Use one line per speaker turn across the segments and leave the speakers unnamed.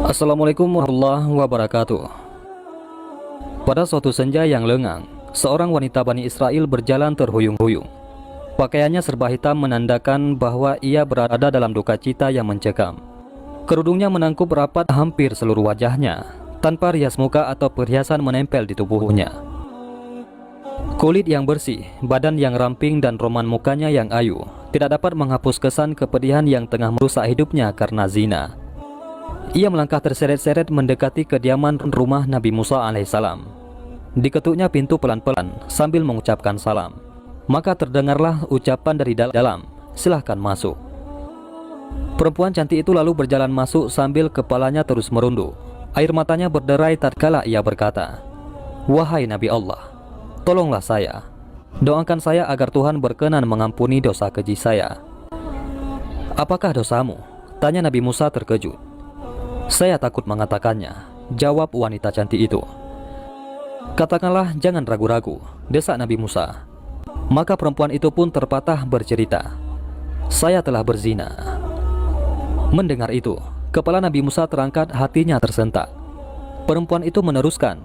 Assalamualaikum warahmatullahi wabarakatuh. Pada suatu senja yang lengang, seorang wanita Bani Israel berjalan terhuyung-huyung. Pakaiannya serba hitam menandakan bahwa ia berada dalam duka cita yang mencekam. Kerudungnya menangkup rapat hampir seluruh wajahnya, tanpa rias muka atau perhiasan menempel di tubuhnya. Kulit yang bersih, badan yang ramping dan roman mukanya yang ayu tidak dapat menghapus kesan kepedihan yang tengah merusak hidupnya karena zina. Ia melangkah terseret-seret mendekati kediaman rumah Nabi Musa alaihissalam. Diketuknya pintu pelan-pelan sambil mengucapkan salam. Maka terdengarlah ucapan dari dalam, "Silahkan masuk." Perempuan cantik itu lalu berjalan masuk sambil kepalanya terus merunduk. Air matanya berderai tatkala ia berkata, "Wahai Nabi Allah, tolonglah saya. Doakan saya agar Tuhan berkenan mengampuni dosa keji saya." "Apakah dosamu?" tanya Nabi Musa terkejut. "Saya takut mengatakannya," jawab wanita cantik itu. "Katakanlah, jangan ragu-ragu," desak Nabi Musa. Maka perempuan itu pun terpatah bercerita, "Saya telah berzina." Mendengar itu, kepala Nabi Musa terangkat, hatinya tersentak. Perempuan itu meneruskan,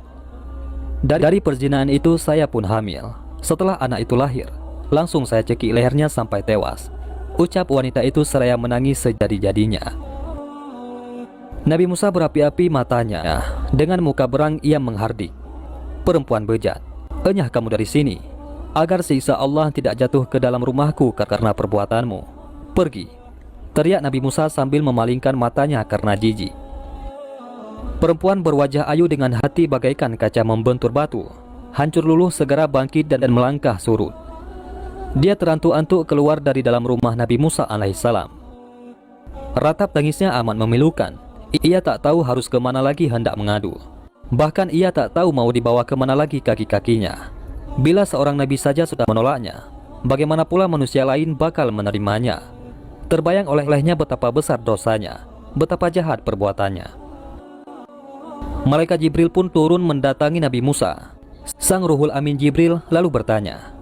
Dari perzinahan itu saya pun hamil. Setelah anak itu lahir, langsung saya cekik lehernya sampai tewas," ucap wanita itu seraya menangis sejadi-jadinya. Nabi Musa berapi-api matanya. Dengan muka berang ia menghardik, "Perempuan bejat, enyah kamu dari sini, agar siksa Allah tidak jatuh ke dalam rumahku karena perbuatanmu. Pergi," teriak Nabi Musa sambil memalingkan matanya karena jijik. Perempuan berwajah ayu dengan hati bagaikan kaca membentur batu, hancur luluh segera bangkit dan melangkah surut. Dia terantuk-antuk keluar dari dalam rumah Nabi Musa alaihissalam. Ratap tangisnya amat memilukan. Ia tak tahu harus kemana lagi hendak mengadu. Bahkan ia tak tahu mau dibawa kemana lagi kaki-kakinya. Bila seorang Nabi saja sudah menolaknya, bagaimana pula manusia lain bakal menerimanya? Terbayang oleh-olehnya betapa besar dosanya, betapa jahat perbuatannya. Malaikat Jibril pun turun mendatangi Nabi Musa. Sang Ruhul Amin Jibril lalu bertanya,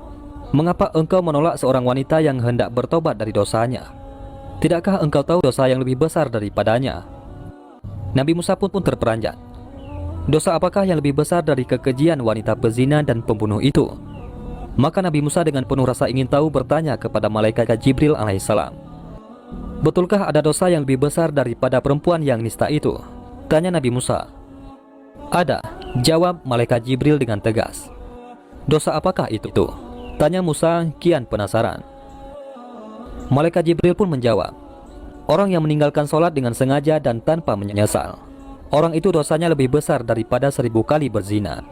"Mengapa engkau menolak seorang wanita yang hendak bertobat dari dosanya? Tidakkah engkau tahu dosa yang lebih besar daripadanya?" Nabi Musa pun terperanjat. Dosa apakah yang lebih besar dari kekejian wanita pezina dan pembunuh itu? Maka Nabi Musa dengan penuh rasa ingin tahu bertanya kepada malaikat Jibril alaihissalam, "Betulkah ada dosa yang lebih besar daripada perempuan yang nista itu?" tanya Nabi Musa. "Ada," jawab malaikat Jibril dengan tegas. "Dosa apakah itu?" tanya Musa kian penasaran. Malaikat Jibril pun menjawab, "Orang yang meninggalkan sholat dengan sengaja dan tanpa menyesal, orang itu dosanya lebih besar daripada 1000 kali berzina."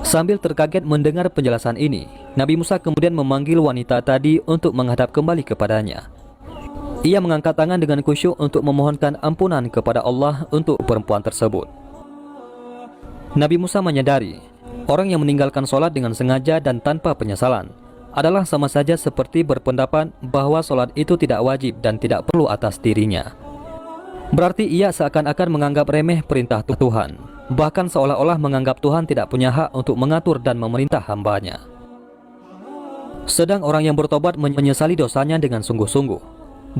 Sambil terkaget mendengar penjelasan ini, Nabi Musa kemudian memanggil wanita tadi untuk menghadap kembali kepadanya. Ia mengangkat tangan dengan khusyuk untuk memohonkan ampunan kepada Allah untuk perempuan tersebut. Nabi Musa menyadari, orang yang meninggalkan sholat dengan sengaja dan tanpa penyesalan adalah sama saja seperti berpendapat bahwa sholat itu tidak wajib dan tidak perlu atas dirinya. Berarti ia seakan-akan menganggap remeh perintah Tuhan, bahkan seolah-olah menganggap Tuhan tidak punya hak untuk mengatur dan memerintah hambanya. Sedang orang yang bertobat menyesali dosanya dengan sungguh-sungguh,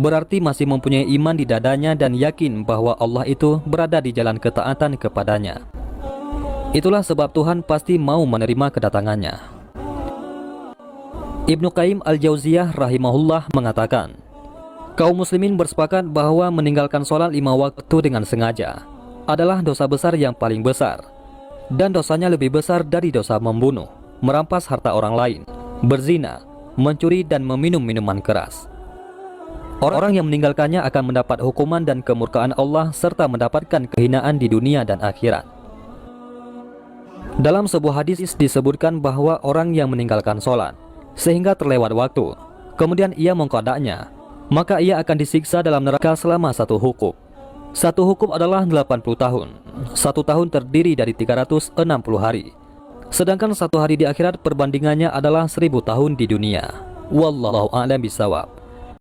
berarti masih mempunyai iman di dadanya dan yakin bahwa Allah itu berada di jalan ketaatan kepadanya. Itulah sebab Tuhan pasti mau menerima kedatangannya. Ibnu Qayyim al-Jauziyah rahimahullah mengatakan, kaum muslimin bersepakat bahwa meninggalkan sholat 5 waktu dengan sengaja adalah dosa besar yang paling besar, dan dosanya lebih besar dari dosa membunuh, merampas harta orang lain, berzina, mencuri dan meminum minuman keras. Orang yang meninggalkannya akan mendapat hukuman dan kemurkaan Allah serta mendapatkan kehinaan di dunia dan akhirat. Dalam sebuah hadis disebutkan bahwa orang yang meninggalkan sholat sehingga terlewat waktu, kemudian ia mengqadanya, maka ia akan disiksa dalam neraka selama 1 hukum. 1 hukum adalah 80 tahun. 1 tahun terdiri dari 360 hari. Sedangkan 1 hari di akhirat perbandingannya adalah 1000 tahun di dunia. Wallahu a'lam bishawab.